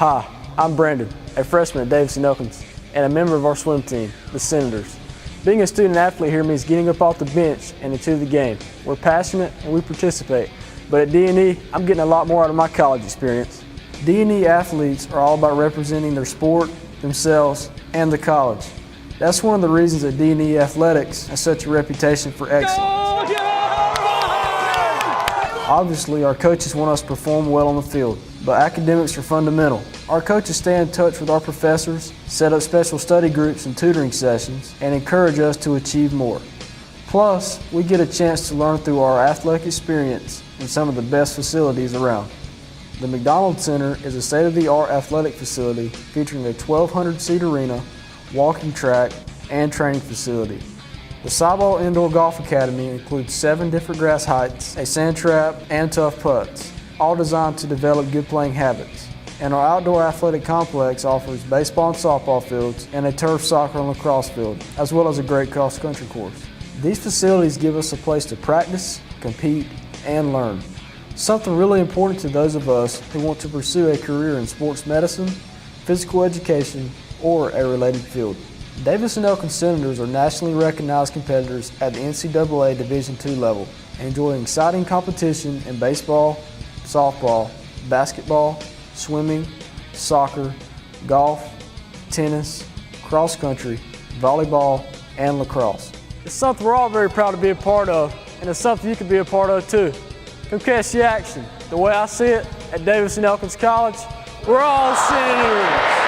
Hi, I'm Brandon, a freshman at Davidson-Elkins, and a member of our swim team, the Senators. Being a student athlete here means getting up off the bench and into the game. We're passionate and we participate, but at D&E, I'm getting a lot more out of my college experience. D&E athletes are all about representing their sport, themselves, and the college. That's one of the reasons that D&E Athletics has such a reputation for excellence. Obviously, our coaches want us to perform well on the field, but academics are fundamental. Our coaches stay in touch with our professors, set up special study groups and tutoring sessions, and encourage us to achieve more. Plus, we get a chance to learn through our athletic experience in some of the best facilities around. The McDonald Center is a state-of-the-art athletic facility featuring a 1,200-seat arena, walking track, and training facility. The Cyball Indoor Golf Academy includes 7 different grass heights, a sand trap, and tough putts, all designed to develop good playing habits. And our outdoor athletic complex offers baseball and softball fields and a turf soccer and lacrosse field, as well as a great cross-country course. These facilities give us a place to practice, compete, and learn. Something really important to those of us who want to pursue a career in sports medicine, physical education, or a related field. Davidson-Elkins Senators are nationally recognized competitors at the NCAA Division II level, enjoying exciting competition in baseball, softball, basketball, swimming, soccer, golf, tennis, cross country, volleyball, and lacrosse. It's something we're all very proud to be a part of, and it's something you can be a part of too. Come catch the action. The way I see it, at Davidson-Elkins College, we're all Senators.